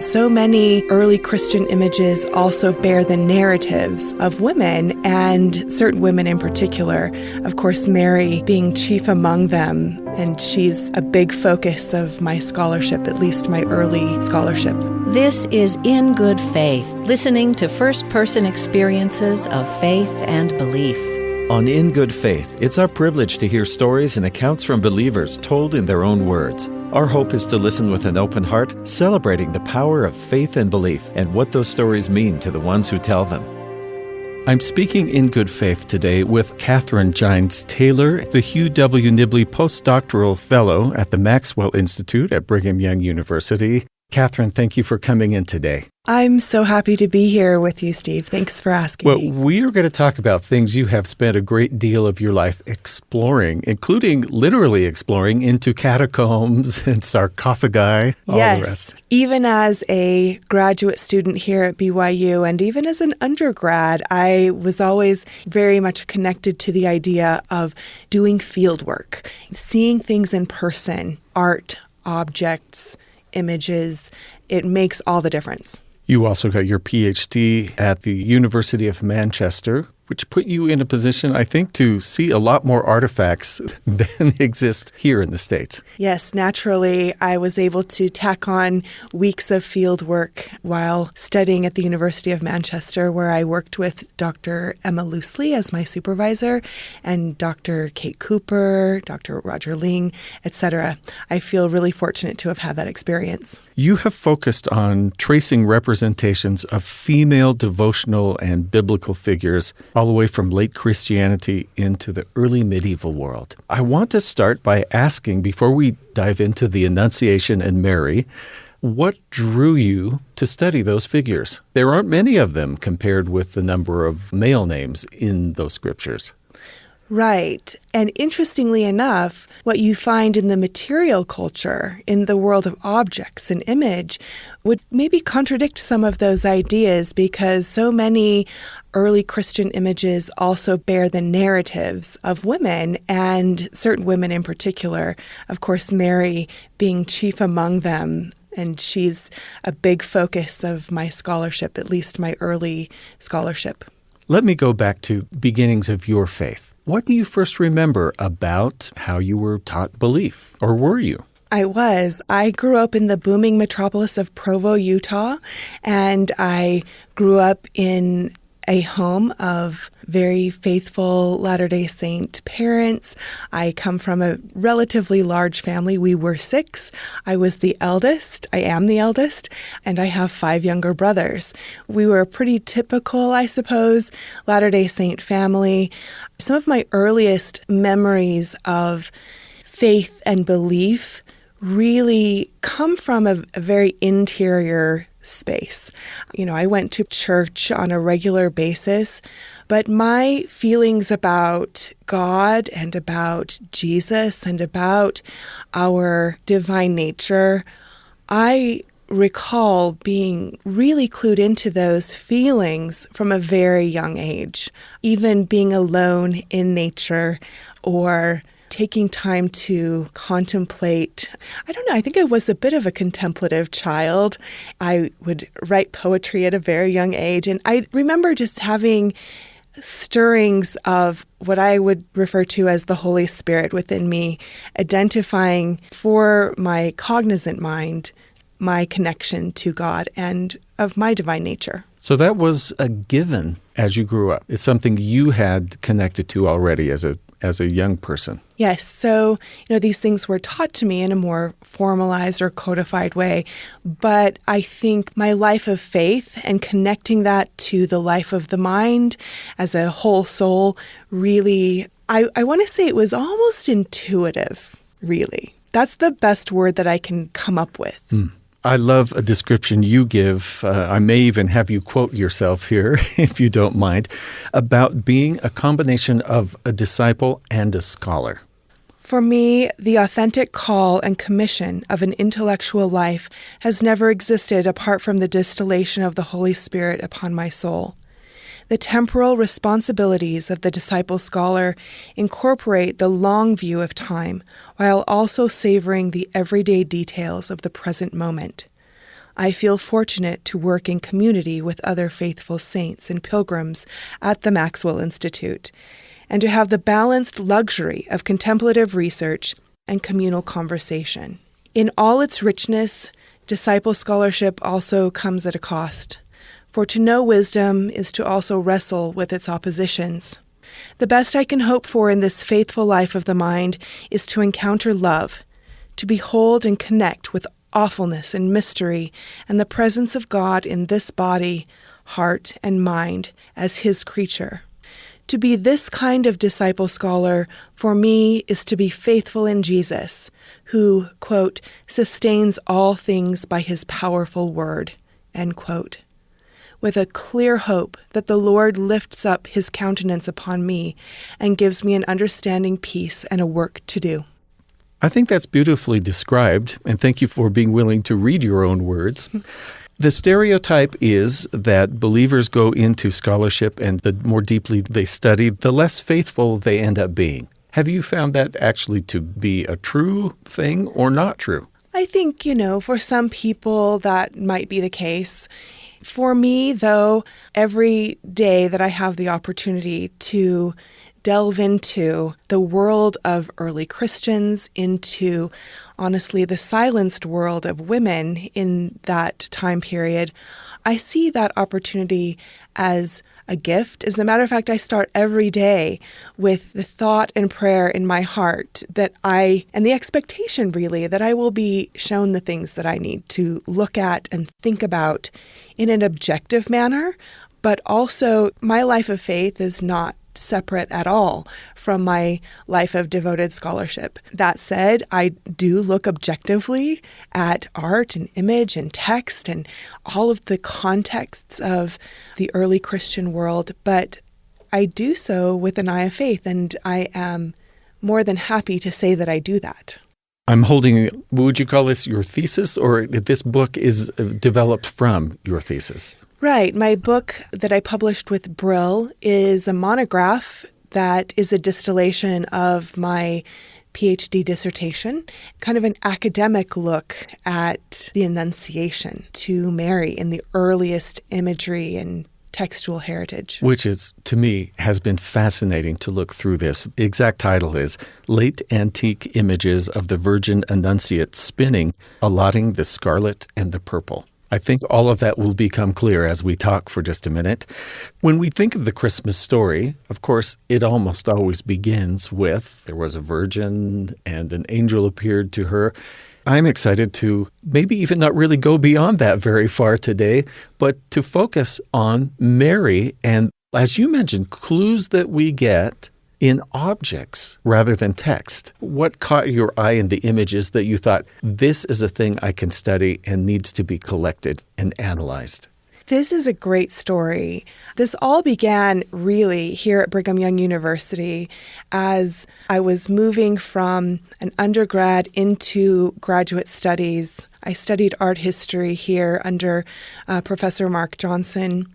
so many early Christian images also bear the narratives of women, and certain women in particular. Of course, Mary being chief among them, and she's a big focus of my scholarship, at least my early scholarship. This is In Good Faith, listening to first-person experiences of faith and belief. On In Good Faith, it's our privilege to hear stories and accounts from believers told in their own words. Our hope is to listen with an open heart, celebrating the power of faith and belief and what those stories mean to the ones who tell them. I'm speaking in good faith today with Catherine Gines Taylor, the Hugh W. Nibley Postdoctoral Fellow at the Maxwell Institute at Brigham Young University. Catherine, thank you for coming in today. I'm so happy to be here with you, Steve. Thanks for asking me. Well, we are going to talk about things you have spent a great deal of your life exploring, including literally exploring into catacombs and sarcophagi, all the rest. Even as a graduate student here at BYU and even as an undergrad, I was always very much connected to the idea of doing field work, seeing things in person, art, objects, images. It makes all the difference. You also got your PhD at the University of Manchester, which put you in a position, I think, to see a lot more artifacts than exist here in the States. Yes, naturally, I was able to tack on weeks of field work while studying at the University of Manchester, where I worked with Dr. Emma Loosley as my supervisor and Dr. Kate Cooper, Dr. Roger Ling, etc. I feel really fortunate to have had that experience. You have focused on tracing representations of female devotional and biblical figures all the way from late Christianity into the early medieval world. I want to start by asking, before we dive into the Annunciation and Mary, what drew you to study those figures? There aren't many of them compared with the number of male names in those scriptures. Right. And interestingly enough, what you find in the material culture, in the world of objects and image, would maybe contradict some of those ideas, because so many early Christian images also bear the narratives of women, and certain women in particular. Of course, Mary being chief among them, and she's a big focus of my scholarship, at least my early scholarship. Let me go back to beginnings of your faith. What do you first remember about how you were taught belief, or were you? I grew up in the booming metropolis of Provo, Utah, and I grew up in a home of very faithful Latter-day Saint parents. I come from a relatively large family. We were 6. I was the eldest. I am the eldest, and I have 5 younger brothers. We were a pretty typical, I suppose, Latter-day Saint family. Some of my earliest memories of faith and belief really come from a very interior space. I went to church on a regular basis, but my feelings about God and about Jesus and about our divine nature, I recall being really clued into those feelings from a very young age, even being alone in nature or taking time to contemplate. I don't know, I think I was a bit of a contemplative child. I would write poetry at a very young age, and I remember just having stirrings of what I would refer to as the Holy Spirit within me, identifying for my cognizant mind my connection to God and of my divine nature. So that was a given as you grew up. It's something you had connected to already as a young person. Yes. So, these things were taught to me in a more formalized or codified way. But I think my life of faith and connecting that to the life of the mind as a whole soul really, I want to say it was almost intuitive, really. That's the best word that I can come up with. I love a description you give. I may even have you quote yourself here, if you don't mind, about being a combination of a disciple and a scholar. For me, the authentic call and commission of an intellectual life has never existed apart from the distillation of the Holy Spirit upon my soul. The temporal responsibilities of the disciple scholar incorporate the long view of time, while also savoring the everyday details of the present moment. I feel fortunate to work in community with other faithful saints and pilgrims at the Maxwell Institute, and to have the balanced luxury of contemplative research and communal conversation. In all its richness, disciple scholarship also comes at a cost, for to know wisdom is to also wrestle with its oppositions. The best I can hope for in this faithful life of the mind is to encounter love, to behold and connect with awfulness and mystery and the presence of God in this body, heart, and mind as His creature. To be this kind of disciple scholar, for me, is to be faithful in Jesus, who, quote, sustains all things by His powerful word, end quote, with a clear hope that the Lord lifts up His countenance upon me and gives me an understanding peace and a work to do. I think that's beautifully described, and thank you for being willing to read your own words. The stereotype is that believers go into scholarship, and the more deeply they study, the less faithful they end up being. Have you found that actually to be a true thing or not true? I think, for some people that might be the case. For me, though, every day that I have the opportunity to delve into the world of early Christians, into, honestly, the silenced world of women in that time period, I see that opportunity as a gift. As a matter of fact, I start every day with the thought and prayer in my heart and the expectation really that I will be shown the things that I need to look at and think about in an objective manner. But also, my life of faith is not separate at all from my life of devoted scholarship. That said, I do look objectively at art and image and text and all of the contexts of the early Christian world, but I do so with an eye of faith, and I am more than happy to say that I do that. I'm holding, would you call this your thesis, or this book is developed from your thesis? Right. My book that I published with Brill is a monograph that is a distillation of my PhD dissertation, kind of an academic look at the Annunciation to Mary in the earliest imagery and textual heritage. Which is, to me, has been fascinating to look through this. The exact title is Late Antique Images of the Virgin Annunciate Spinning, Allotting the Scarlet and the Purple. I think all of that will become clear as we talk for just a minute. When we think of the Christmas story, of course, it almost always begins with there was a virgin and an angel appeared to her. I'm excited to maybe even not really go beyond that very far today, but to focus on Mary and, as you mentioned, clues that we get in objects rather than text. What caught your eye in the images that you thought, this is a thing I can study and needs to be collected and analyzed? This is a great story. This all began really here at Brigham Young University as I was moving from an undergrad into graduate studies. I studied art history here under Professor Mark Johnson.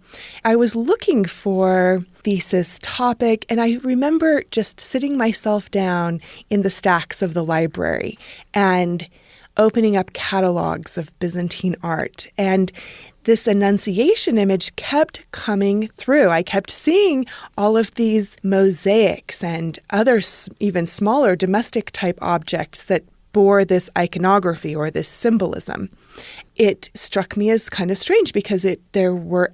I was looking for thesis topic, and I remember just sitting myself down in the stacks of the library and opening up catalogs of Byzantine art. And this Annunciation image kept coming through. I kept seeing all of these mosaics and other even smaller domestic type objects that bore this iconography or this symbolism. It struck me as kind of strange because there were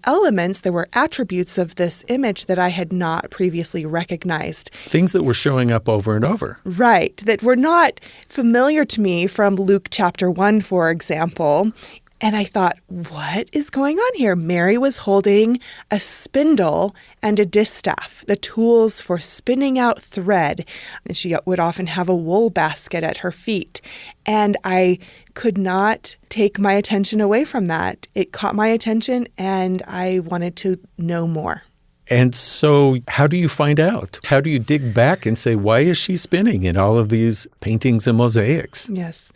attributes of this image that I had not previously recognized. Things that were showing up over and over. Right, that were not familiar to me from Luke chapter 1, for example. And I thought, what is going on here? Mary was holding a spindle and a distaff, the tools for spinning out thread. And she would often have a wool basket at her feet. And I could not take my attention away from that. It caught my attention, and I wanted to know more. And so how do you find out? How do you dig back and say, why is she spinning in all of these paintings and mosaics? Yes.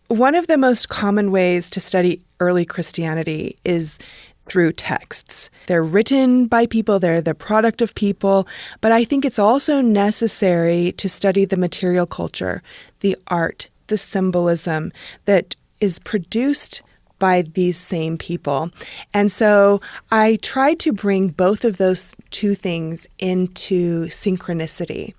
One of the most common ways to study early Christianity is through texts. They're written by people, they're the product of people, but I think it's also necessary to study the material culture, the art, the symbolism that is produced by these same people. And so I tried to bring both of those two things into synchronicity.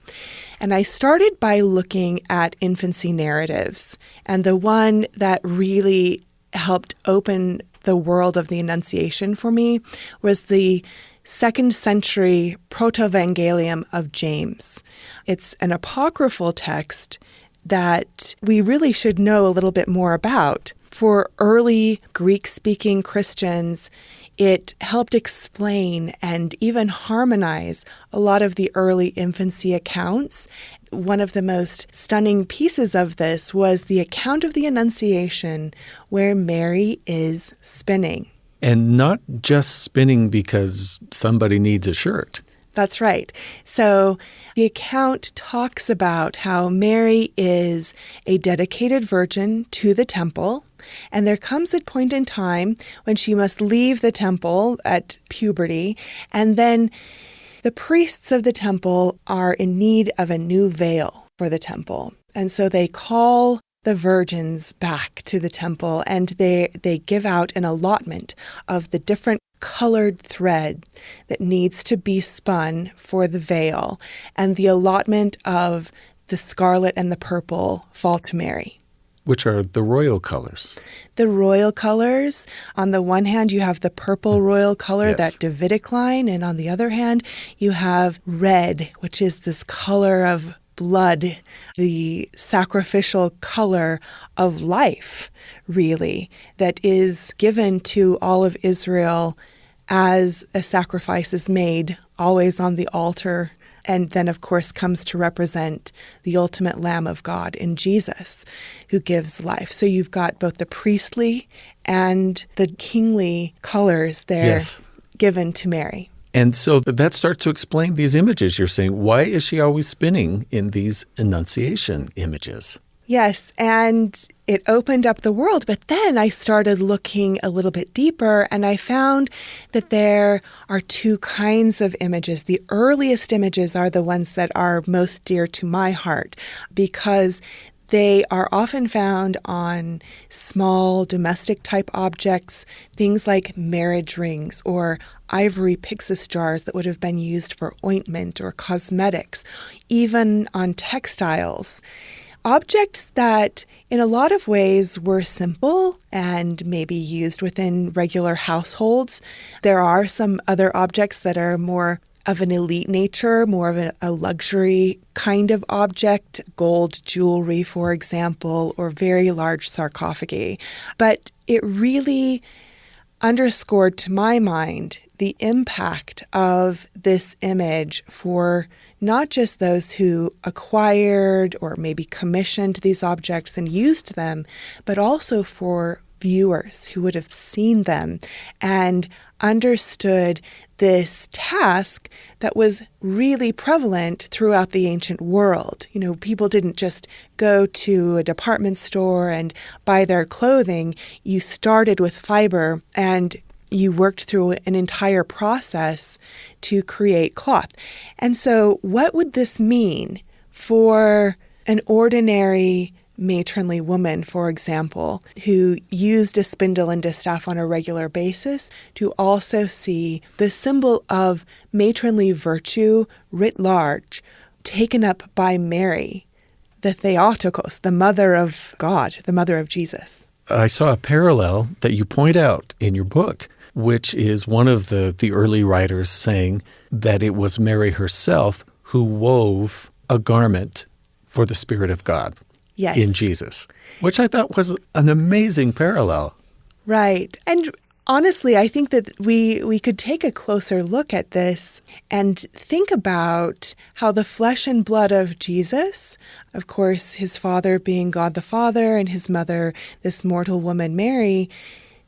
And I started by looking at infancy narratives. And the one that really helped open the world of the Annunciation for me was the 2nd century Proto-Evangelium of James. It's an apocryphal text that we really should know a little bit more about. For early Greek-speaking Christians, it helped explain and even harmonize a lot of the early infancy accounts. One of the most stunning pieces of this was the account of the Annunciation where Mary is spinning. And not just spinning because somebody needs a shirt. That's right. So the account talks about how Mary is a dedicated virgin to the temple, and there comes a point in time when she must leave the temple at puberty, and then the priests of the temple are in need of a new veil for the temple. And so they call the virgins back to the temple, and they give out an allotment of the different colored thread that needs to be spun for the veil, and the allotment of the scarlet and the purple fall to Mary. Which are the royal colors. The royal colors, on the one hand, you have the purple royal color, yes, that Davidic line, and on the other hand, you have red, which is this color of blood, the sacrificial color of life, really, that is given to all of Israel as a sacrifice is made, always on the altar, and then, of course, comes to represent the ultimate Lamb of God in Jesus, who gives life. So you've got both the priestly and the kingly colors there, yes, given to Mary. And so that starts to explain these images you're saying. Why is she always spinning in these Annunciation images? Yes, and it opened up the world. But then I started looking a little bit deeper, and I found that there are two kinds of images. The earliest images are the ones that are most dear to my heart, because they are often found on small domestic type objects, things like marriage rings or ivory pyxis jars that would have been used for ointment or cosmetics, even on textiles. Objects that in a lot of ways were simple and maybe used within regular households. There are some other objects that are more of an elite nature, more of a luxury kind of object, gold jewelry, for example, or very large sarcophagi. But it really underscored to my mind the impact of this image for not just those who acquired or maybe commissioned these objects and used them, but also for viewers who would have seen them and understood this task that was really prevalent throughout the ancient world. You know, people didn't just go to a department store and buy their clothing. You started with fiber and you worked through an entire process to create cloth. And so what would this mean for an ordinary matronly woman, for example, who used a spindle and distaff on a regular basis, to also see the symbol of matronly virtue writ large taken up by Mary, the Theotokos, the mother of God, the mother of Jesus? I saw a parallel that you point out in your book, which is one of the early writers saying that it was Mary herself who wove a garment for the Spirit of God. Yes. In Jesus, which I thought was an amazing parallel. Right. And honestly, I think that we could take a closer look at this and think about how the flesh and blood of Jesus, of course, his father being God the Father and his mother, this mortal woman, Mary,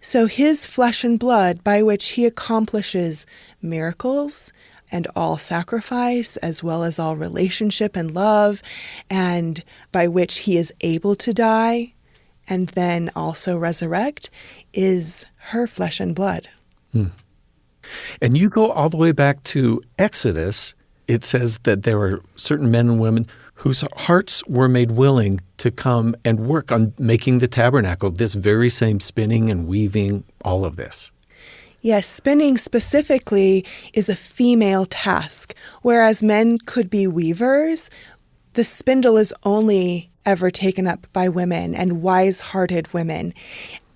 so his flesh and blood by which he accomplishes miracles and all sacrifice, as well as all relationship and love, and by which he is able to die and then also resurrect, is her flesh and blood. And you go all the way back to Exodus. It says that there were certain men and women whose hearts were made willing to come and work on making the tabernacle, this very same spinning and weaving, all of this. Yes, spinning specifically is a female task, whereas men could be weavers. The spindle is only ever taken up by women and wise-hearted women.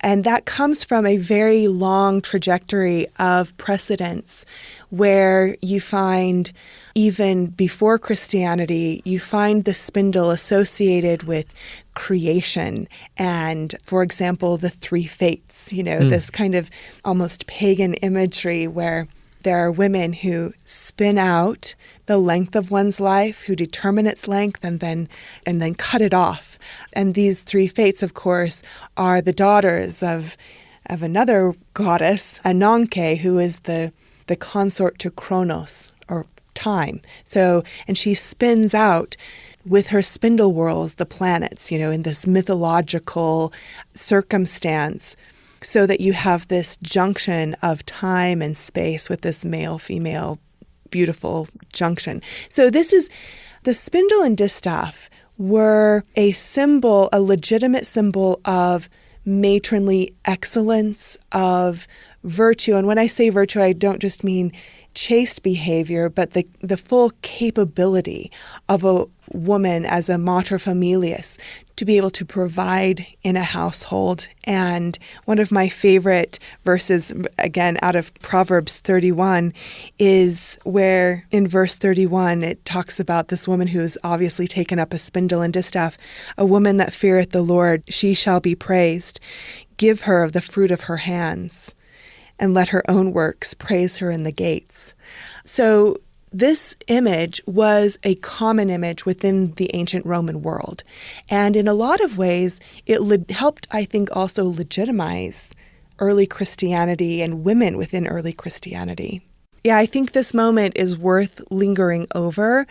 And that comes from a very long trajectory of precedence where you find, even before Christianity, you find the spindle associated with creation and, for example, the three fates, this kind of almost pagan imagery where there are women who spin out the length of one's life, who determine its length and then cut it off. And these three fates, of course, are the daughters of another goddess, Ananke, who is the consort to Kronos, or time. And she spins out with her spindle whorls the planets, in this mythological circumstance, so that you have this junction of time and space with this male-female beautiful junction. So this is, the spindle and distaff were a legitimate symbol of matronly excellence, of virtue. And when I say virtue, I don't just mean chaste behavior, but the full capability of a woman as a mater familias to be able to provide in a household. And one of my favorite verses, again, out of Proverbs 31, is where in verse 31, it talks about this woman who has obviously taken up a spindle and distaff. A woman that feareth the Lord, she shall be praised. Give her of the fruit of her hands, and let her own works praise her in the gates. So this image was a common image within the ancient Roman world. And in a lot of ways, it helped, I think, also legitimize early Christianity and women within early Christianity. Yeah, I think this moment is worth lingering over.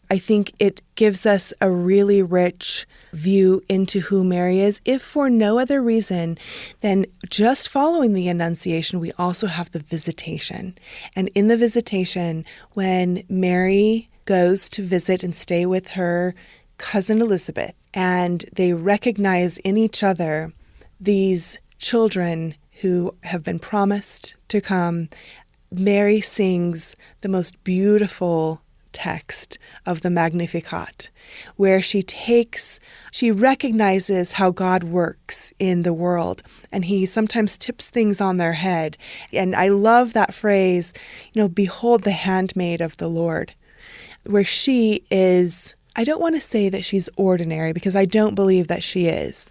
I think it gives us a really rich view into who Mary is, if for no other reason than just following the Annunciation, we also have the visitation. And in the visitation, when Mary goes to visit and stay with her cousin Elizabeth, and they recognize in each other these children who have been promised to come, Mary sings the most beautiful text of the Magnificat, where she recognizes how God works in the world, and he sometimes tips things on their head. And I love that phrase, behold the handmaid of the Lord, where she is, I don't want to say that she's ordinary, because I don't believe that she is,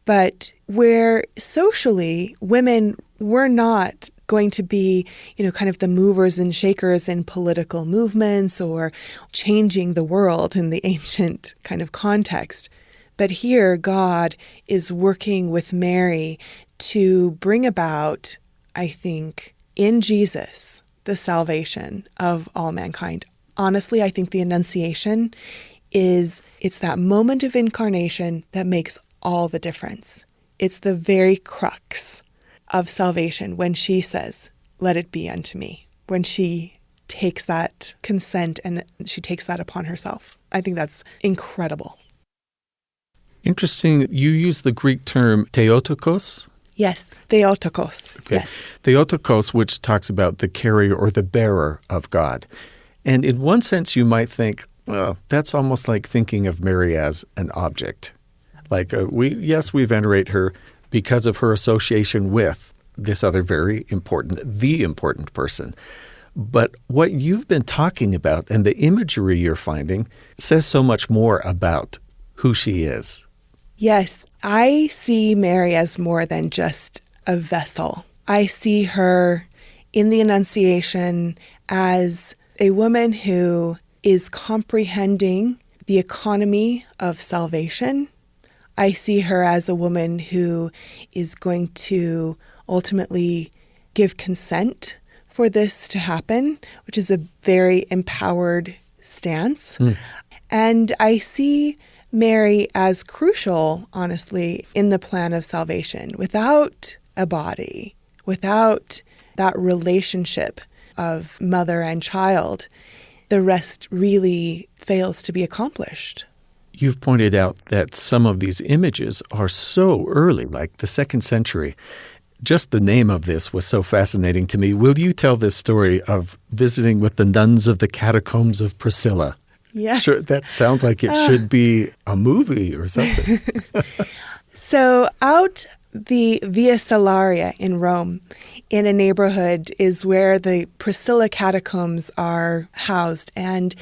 but where socially women were not going to be, kind of the movers and shakers in political movements or changing the world in the ancient kind of context. But here, God is working with Mary to bring about, I think, in Jesus, the salvation of all mankind. Honestly, I think the Annunciation it's that moment of incarnation that makes all the difference. It's the very crux of salvation when she says, let it be unto me, when she takes that consent and she takes that upon herself. I think that's incredible. Interesting. You use the Greek term theotokos. Yes, theotokos. Okay. Yes. Theotokos, which talks about the carrier or the bearer of God. And in one sense, you might think, well, that's almost like thinking of Mary as an object. Like, we venerate her because of her association with this other the important person. But what you've been talking about and the imagery you're finding says so much more about who she is. Yes, I see Mary as more than just a vessel. I see her in the Annunciation as a woman who is comprehending the economy of salvation. I see her as a woman who is going to ultimately give consent for this to happen, which is a very empowered stance. And I see Mary as crucial, honestly, in the plan of salvation. Without a body, without that relationship of mother and child, the rest really fails to be accomplished. You've pointed out that some of these images are so early, like the 2nd century. Just the name of this was so fascinating to me. Will you tell this story of visiting with the nuns of the catacombs of Priscilla? Yeah. Sure, that sounds like it should be a movie or something. So out the Via Salaria in Rome, in a neighborhood, is where the Priscilla catacombs are housed. And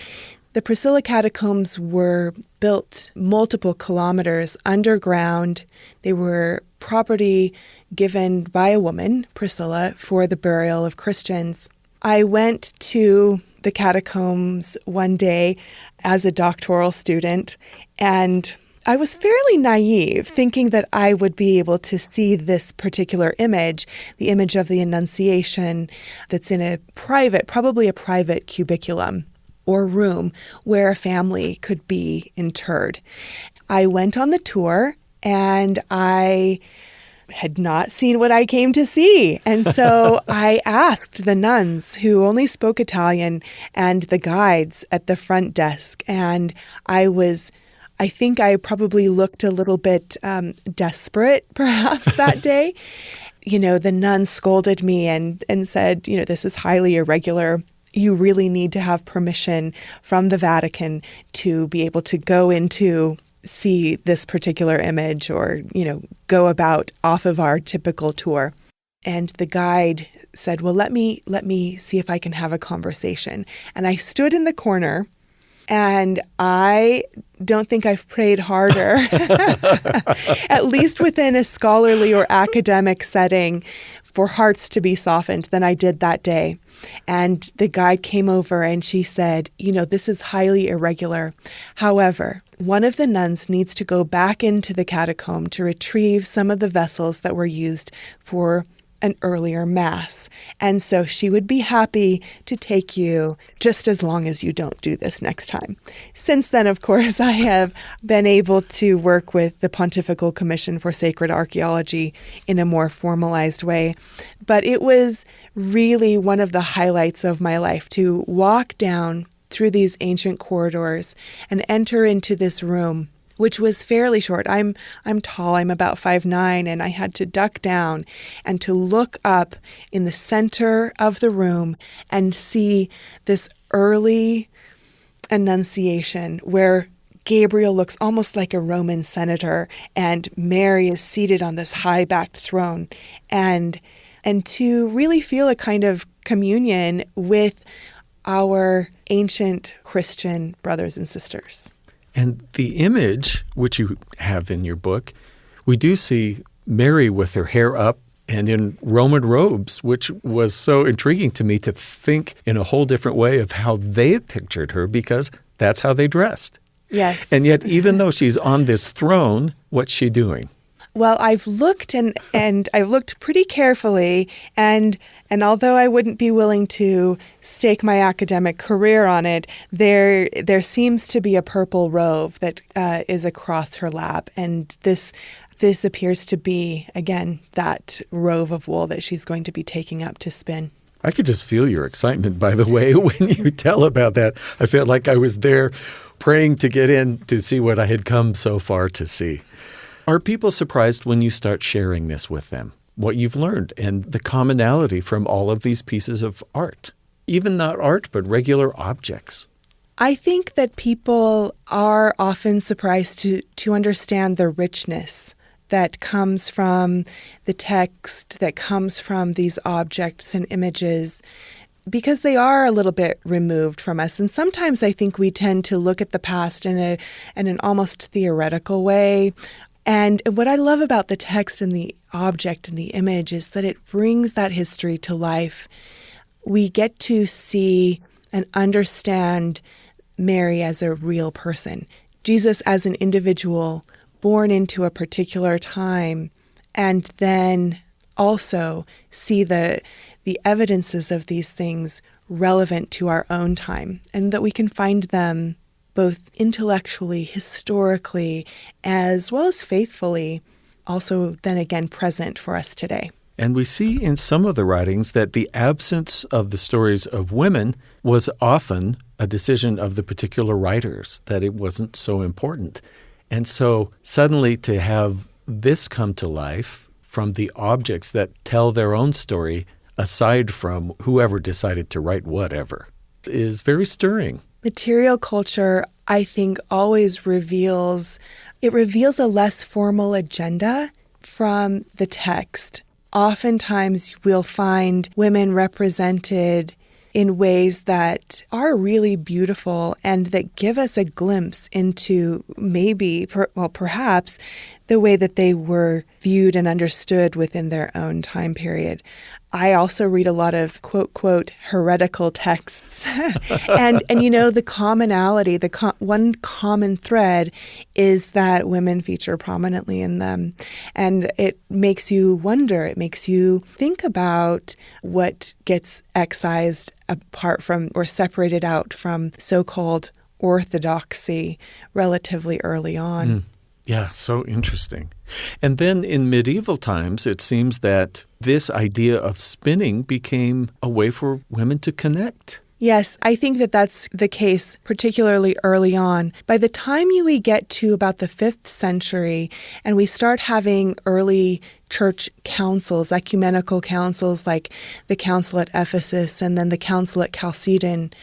the Priscilla catacombs were built multiple kilometers underground. They were property given by a woman, Priscilla, for the burial of Christians. I went to the catacombs one day as a doctoral student, and I was fairly naive, thinking that I would be able to see this particular image, the image of the Annunciation, that's in probably a private cubiculum or room where a family could be interred. I went on the tour, and I had not seen what I came to see. And so I asked the nuns, who only spoke Italian, and the guides at the front desk. And I think I probably looked a little bit desperate, perhaps, that day. The nuns scolded me and said, this is highly irregular. You really need to have permission from the Vatican to be able to go into see this particular image or, go about off of our typical tour. And the guide said, well, let me see if I can have a conversation. And I stood in the corner, and I don't think I've prayed harder, at least within a scholarly or academic setting, for hearts to be softened than I did that day. And the guide came over and she said, this is highly irregular. However, one of the nuns needs to go back into the catacomb to retrieve some of the vessels that were used for an earlier mass. And so she would be happy to take you just as long as you don't do this next time. Since then, of course, I have been able to work with the Pontifical Commission for Sacred Archaeology in a more formalized way. But it was really one of the highlights of my life to walk down through these ancient corridors and enter into this room, which was fairly short. I'm tall, I'm about 5'9", and I had to duck down and to look up in the center of the room and see this early Annunciation where Gabriel looks almost like a Roman senator and Mary is seated on this high-backed throne, and to really feel a kind of communion with our ancient Christian brothers and sisters. And the image, which you have in your book, we do see Mary with her hair up and in Roman robes, which was so intriguing to me to think in a whole different way of how they pictured her, because that's how they dressed. Yes. And yet, even though she's on this throne, what's she doing? Well, I've looked and I've looked pretty carefully, and although I wouldn't be willing to stake my academic career on it, there seems to be a purple robe that is across her lap, and this appears to be, again, that robe of wool that she's going to be taking up to spin. I could just feel your excitement, by the way, when you tell about that. I felt like I was there praying to get in to see what I had come so far to see. Are people surprised when you start sharing this with them, what you've learned and the commonality from all of these pieces of art? Even not art, but regular objects. I think that people are often surprised to understand the richness that comes from the text, that comes from these objects and images, because they are a little bit removed from us. And sometimes I think we tend to look at the past in an almost theoretical way. And what I love about the text and the object and the image is that it brings that history to life. We get to see and understand Mary as a real person, Jesus as an individual born into a particular time, and then also see the evidences of these things relevant to our own time, and that we can find them both intellectually, historically, as well as faithfully, also then again present for us today. And we see in some of the writings that the absence of the stories of women was often a decision of the particular writers, that it wasn't so important. And so suddenly to have this come to life from the objects that tell their own story, aside from whoever decided to write whatever, is very stirring. Material culture, I think, always reveals a less formal agenda from the text. Oftentimes we'll find women represented in ways that are really beautiful and that give us a glimpse into perhaps the way that they were viewed and understood within their own time period. I also read a lot of quote, quote, heretical texts. and the commonality, one common thread is that women feature prominently in them. And it makes you wonder, it makes you think about what gets excised apart from or separated out from so-called orthodoxy relatively early on. Yeah, so interesting. And then in medieval times, it seems that this idea of spinning became a way for women to connect. Yes, I think that that's the case, particularly early on. By the time we get to about the 5th century and we start having early church councils, ecumenical councils like the council at Ephesus and then the council at Chalcedon,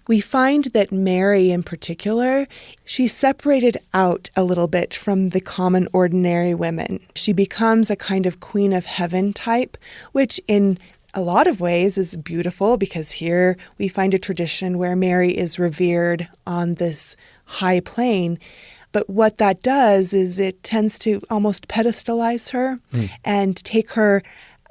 we find that Mary in particular, she's separated out a little bit from the common ordinary women. She becomes a kind of queen of heaven type, which in a lot of ways is beautiful because here we find a tradition where Mary is revered on this high plane. But what that does is it tends to almost pedestalize her and take her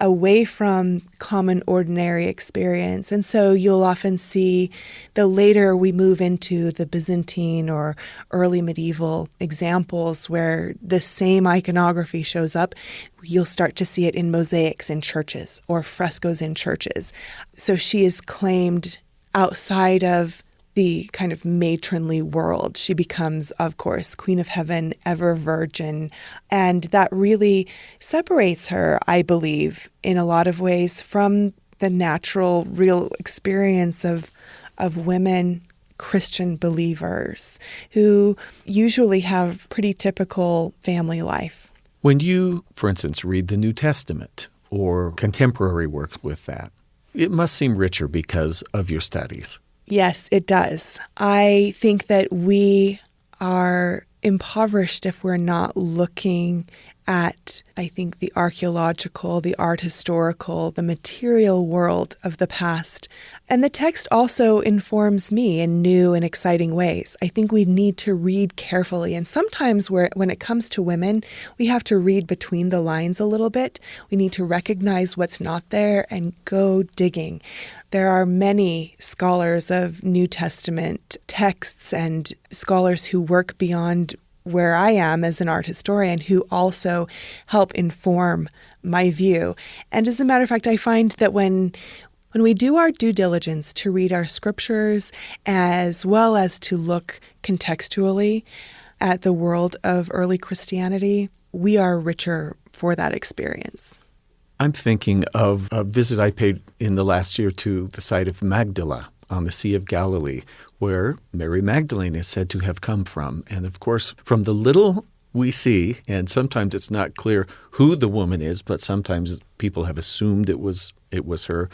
away from common ordinary experience. And so you'll often see the later we move into the Byzantine or early medieval examples where the same iconography shows up, you'll start to see it in mosaics in churches or frescoes in churches. So she is claimed outside of the kind of matronly world. She becomes, of course, Queen of Heaven, ever virgin. And that really separates her, I believe, in a lot of ways from the natural, real experience of women Christian believers who usually have pretty typical family life. When you, for instance, read the New Testament or contemporary works with that, it must seem richer because of your studies. Yes, it does. I think that we are impoverished if we're not looking at, I think, the archaeological, the art historical, the material world of the past. And the text also informs me in new and exciting ways. I think we need to read carefully. And sometimes when it comes to women, we have to read between the lines a little bit. We need to recognize what's not there and go digging. There are many scholars of New Testament texts and scholars who work beyond where I am as an art historian who also help inform my view. And as a matter of fact, I find that when we do our due diligence to read our scriptures as well as to look contextually at the world of early Christianity, we are richer for that experience. I'm thinking of a visit I paid in the last year to the site of Magdala on the Sea of Galilee, where Mary Magdalene is said to have come from. And of course, from the little we see, and sometimes it's not clear who the woman is, but sometimes people have assumed it was her,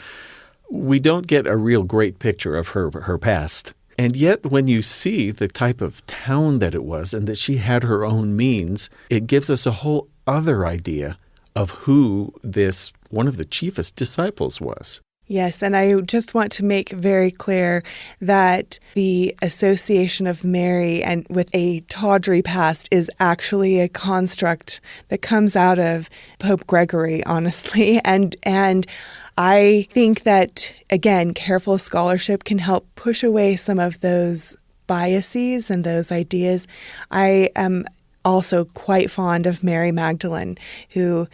we don't get a real great picture of her past. And yet, when you see the type of town that it was and that she had her own means, it gives us a whole other idea of who this one of the chiefest disciples was. Yes, and I just want to make very clear that the association of Mary and with a tawdry past is actually a construct that comes out of Pope Gregory, honestly. And I think that, again, careful scholarship can help push away some of those biases and those ideas. I am also quite fond of Mary Magdalene, who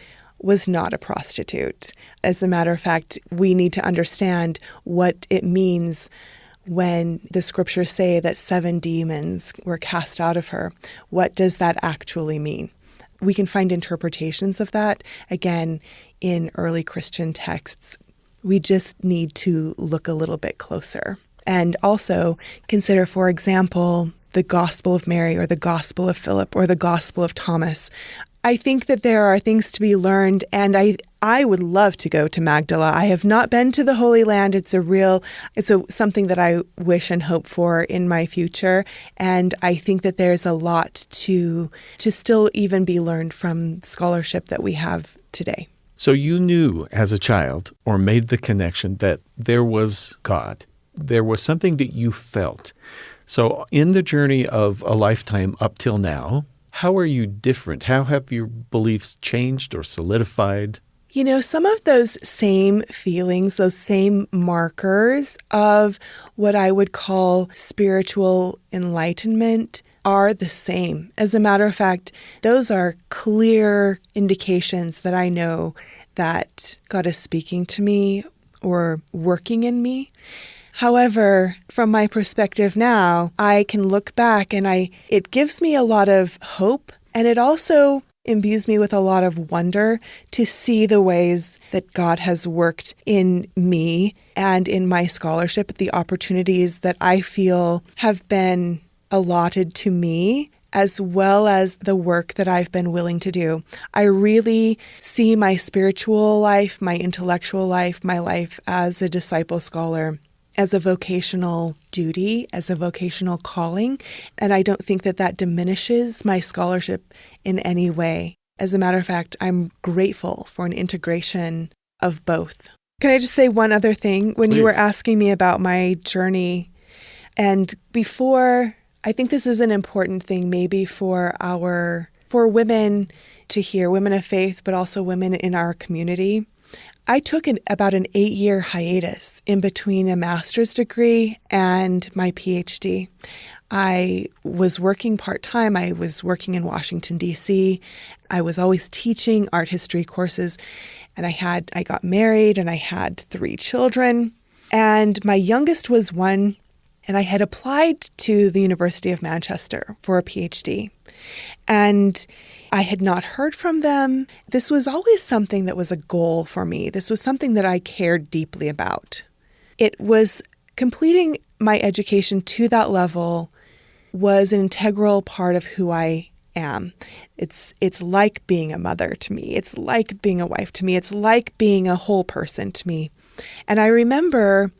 was not a prostitute. As a matter of fact, we need to understand what it means when the scriptures say that 7 demons were cast out of her. What does that actually mean? we can find interpretations of that, again, in early Christian texts. We just need to look a little bit closer. And also consider, for example, the Gospel of Mary or the Gospel of Philip or the Gospel of Thomas. I think that there are things to be learned, and I would love to go to Magdala. I have not been to the Holy Land. It's something that I wish and hope for in my future, and I think that there's a lot to still even be learned from scholarship that we have today. So you knew as a child, or made the connection, that there was God. There was something that you felt. So in the journey of a lifetime up till now, how are you different? How have your beliefs changed or solidified? You know, some of those same feelings, those same markers of what I would call spiritual enlightenment are the same. As a matter of fact, those are clear indications that I know that God is speaking to me or working in me. However, from my perspective now, I can look back and it gives me a lot of hope, and it also imbues me with a lot of wonder to see the ways that God has worked in me and in my scholarship, the opportunities that I feel have been allotted to me, as well as the work that I've been willing to do. I really see my spiritual life, my intellectual life, my life as a disciple scholar as a vocational duty, as a vocational calling, and I don't think that diminishes my scholarship in any way. As a matter of fact, I'm grateful for an integration of both. Can I just say one other thing? When Please. You were asking me about my journey, and before, I think this is an important thing maybe for women to hear, women of faith, but also women in our community. I took about an 8-year hiatus in between a master's degree and my PhD. I was working part-time. I was working in Washington, D.C. I was always teaching art history courses, and I got married, and I had 3 children. And my youngest was 1, and I had applied to the University of Manchester for a PhD. And I had not heard from them. This was always something that was a goal for me. This was something that I cared deeply about. It was completing my education to that level was an integral part of who I am. It's like being a mother to me. It's like being a wife to me. It's like being a whole person to me. And I remember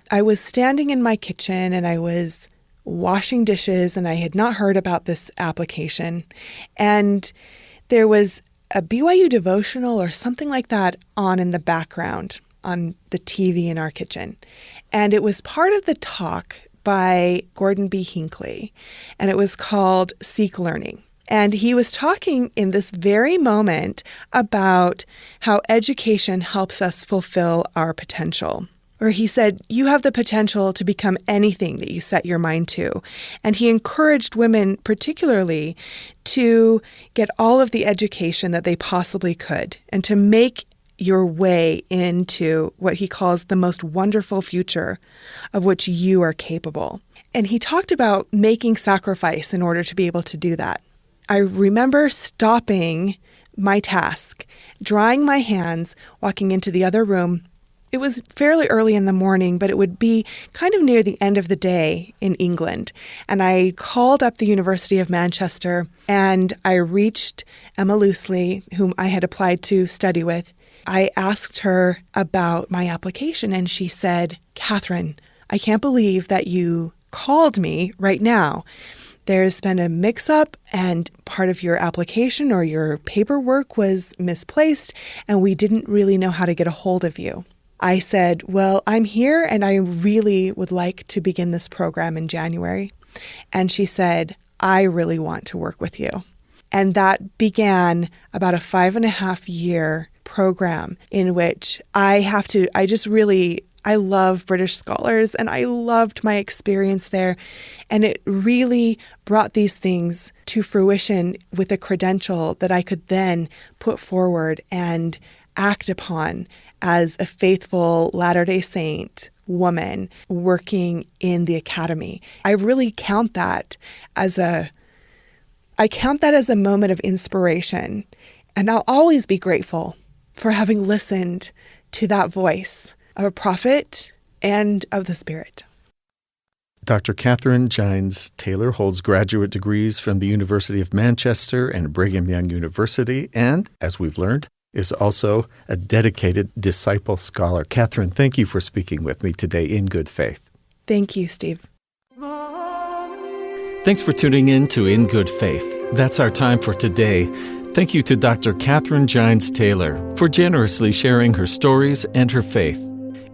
I was standing in my kitchen and I was washing dishes, and I had not heard about this application. And there was a BYU devotional or something like that on in the background on the TV in our kitchen. And it was part of the talk by Gordon B. Hinckley, and it was called Seek Learning. And he was talking in this very moment about how education helps us fulfill our potential. Or he said, you have the potential to become anything that you set your mind to. And he encouraged women particularly to get all of the education that they possibly could and to make your way into what he calls the most wonderful future of which you are capable. And he talked about making sacrifice in order to be able to do that. I remember stopping my task, drying my hands, walking into the other room. It was fairly early in the morning, but it would be kind of near the end of the day in England. And I called up the University of Manchester, and I reached Emma Loosely, whom I had applied to study with. I asked her about my application, and she said, Catherine, I can't believe that you called me right now. There's been a mix-up, and part of your application or your paperwork was misplaced, and we didn't really know how to get a hold of you. I said, well, I'm here and I really would like to begin this program in January. And she said, I really want to work with you. And that began about a 5.5-year program in which I love British scholars and I loved my experience there. And it really brought these things to fruition with a credential that I could then put forward and act upon as a faithful Latter-day Saint woman working in the academy. I really count that as a I count that as a moment of inspiration, and I'll always be grateful for having listened to that voice of a prophet and of the Spirit. Dr. Catherine Gines Taylor holds graduate degrees from the University of Manchester and Brigham Young University, and, as we've learned, is also a dedicated disciple scholar. Catherine, thank you for speaking with me today in good faith. Thank you, Steve. Thanks for tuning in to In Good Faith. That's our time for today. Thank you to Dr. Catherine Gines Taylor for generously sharing her stories and her faith.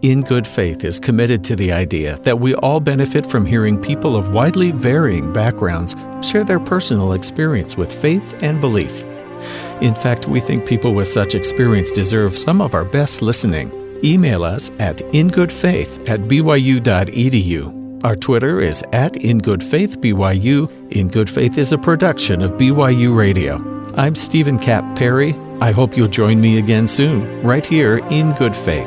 In Good Faith is committed to the idea that we all benefit from hearing people of widely varying backgrounds share their personal experience with faith and belief. In fact, we think people with such experience deserve some of our best listening. Email us at ingoodfaith@byu.edu. Our Twitter is @ingoodfaithbyu. In Good Faith is a production of BYU Radio. I'm Stephen Cap Perry. I hope you'll join me again soon, right here in Good Faith.